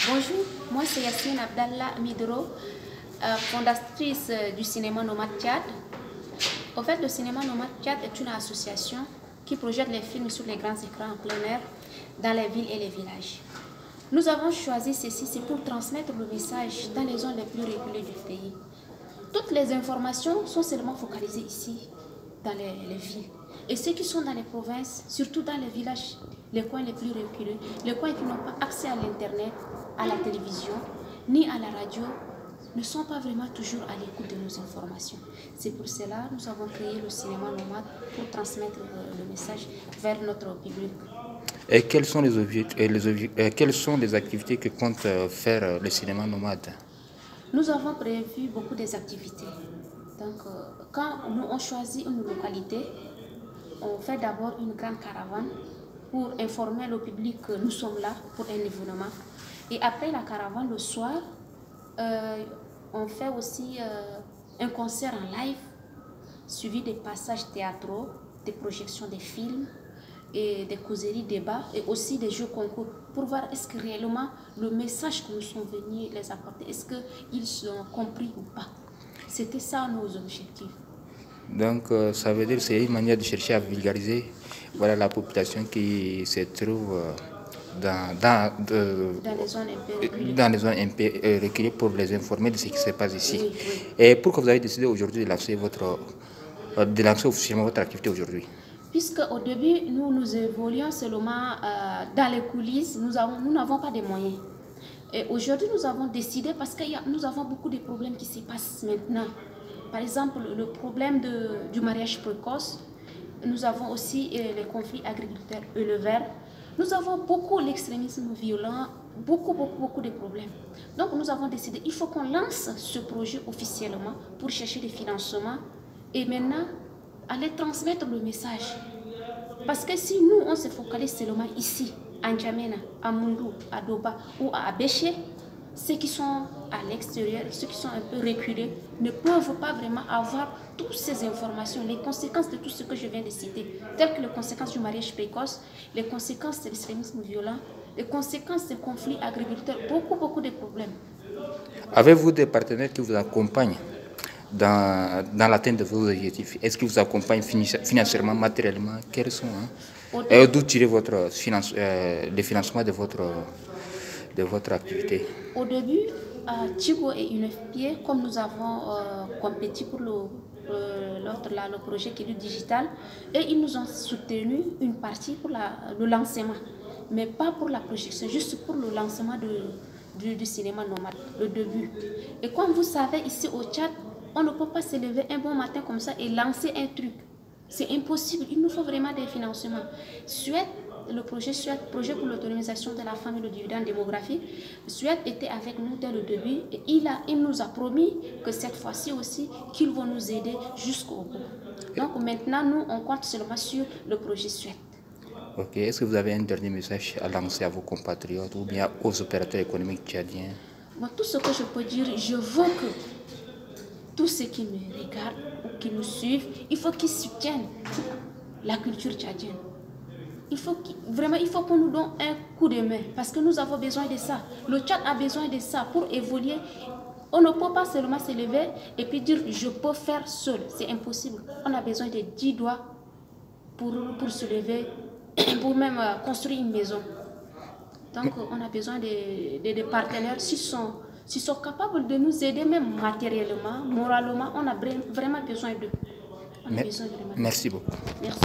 Bonjour, moi c'est Yassine Abdallah Midro, fondatrice du cinéma Nomad Tchad. En fait, le cinéma Nomad Tchad est une association qui projette les films sur les grands écrans en plein air dans les villes et les villages. Nous avons choisi ceci, c'est pour transmettre le message dans les zones les plus reculées du pays. Toutes les informations sont seulement focalisées ici, dans les villes. Et ceux qui sont dans les provinces, surtout dans les villages, les coins les plus reculés, les coins qui n'ont pas accès à l'internet, à la télévision, ni à la radio, ne sont pas vraiment toujours à l'écoute de nos informations. C'est pour cela que nous avons créé le cinéma nomade pour transmettre le message vers notre public. Et quels sont quelles sont les activités que compte faire le cinéma nomade? Nous avons prévu beaucoup d'activités. Donc, quand on choisit une localité, on fait d'abord une grande caravane pour informer le public que nous sommes là pour un événement. Et après la caravane, le soir, on fait aussi un concert en live, suivi des passages théâtraux, des projections des films, et des causeries, débats et aussi des jeux concours pour voir est-ce que réellement le message que nous sommes venus les apporter, est-ce qu'ils ont compris ou pas. C'était ça nos objectifs. Donc ça veut dire que c'est une manière de chercher à vulgariser la population qui se trouve dans les zones un peu reculées pour les informer de ce qui se passe ici. Oui, oui. Et pourquoi vous avez décidé aujourd'hui de lancer officiellement votre activité aujourd'hui? Puisque au début, nous évoluions seulement dans les coulisses, nous n'avons pas de moyens. Et aujourd'hui, nous avons décidé, parce que nous avons beaucoup de problèmes qui se passent maintenant. Par exemple, le problème du mariage précoce, nous avons aussi les conflits agriculteurs-éleveurs, nous avons beaucoup l'extrémisme violent, beaucoup de problèmes. Donc nous avons décidé, il faut qu'on lance ce projet officiellement pour chercher des financements et maintenant aller transmettre le message. Parce que si nous, on se focalise seulement ici, à N'Djamena, à Mundou, à Doba ou à Abéché, ceux qui sont à l'extérieur, ceux qui sont un peu reculés, ne peuvent pas vraiment avoir toutes ces informations, les conséquences de tout ce que je viens de citer, telles que les conséquences du mariage précoce, les conséquences de l'extrémisme violent, les conséquences des conflits agriculteurs, beaucoup de problèmes. Avez-vous des partenaires qui vous accompagnent dans l'atteinte de vos objectifs? Est-ce qu'ils vous accompagnent financièrement, matériellement? Quels sont et d'où tirez le financement de votre activité? Au début, Tigo et UNFPA, comme nous avons compétit pour le projet qui est du digital, et ils nous ont soutenu une partie pour le lancement, mais pas pour la projection, juste pour le lancement du cinéma nomade, le début. Et comme vous savez, ici au Tchad, on ne peut pas se lever un bon matin comme ça et lancer un truc. C'est impossible, il nous faut vraiment des financements. Suède, le projet Suède, projet pour l'autonomisation de la femme et le dividende démographique, Suède était avec nous dès le début et il nous a promis que cette fois-ci aussi, qu'ils vont nous aider jusqu'au bout. Donc maintenant, nous, on compte seulement sur le projet Suède. Ok, est-ce que vous avez un dernier message à lancer à vos compatriotes ou bien aux opérateurs économiques tchadiens? Bon, tout ce que je peux dire, je veux que tous ceux qui me regardent ou qui nous suivent, il faut qu'ils soutiennent la culture tchadienne. Il faut qu'on nous donne un coup de main parce que nous avons besoin de ça. Le Tchad a besoin de ça pour évoluer. On ne peut pas seulement se lever et puis dire je peux faire seul. C'est impossible. On a besoin de 10 doigts pour se lever, pour même construire une maison. Donc on a besoin de partenaires qui sont capables de nous aider même matériellement, moralement. On a vraiment besoin d'eux. Merci beaucoup. Merci.